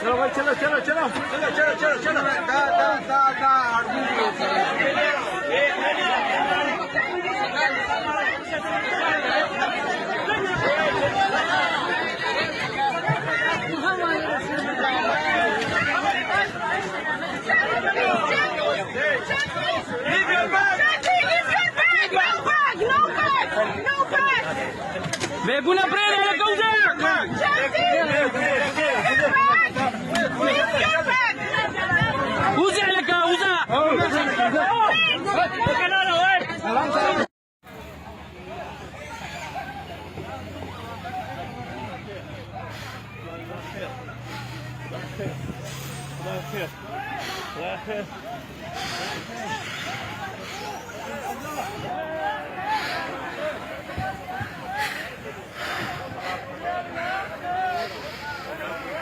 चलो भाई चलो चलो चलो चलो चलो चलो चलो Vem na frente, olha com usa لك usa الله يخير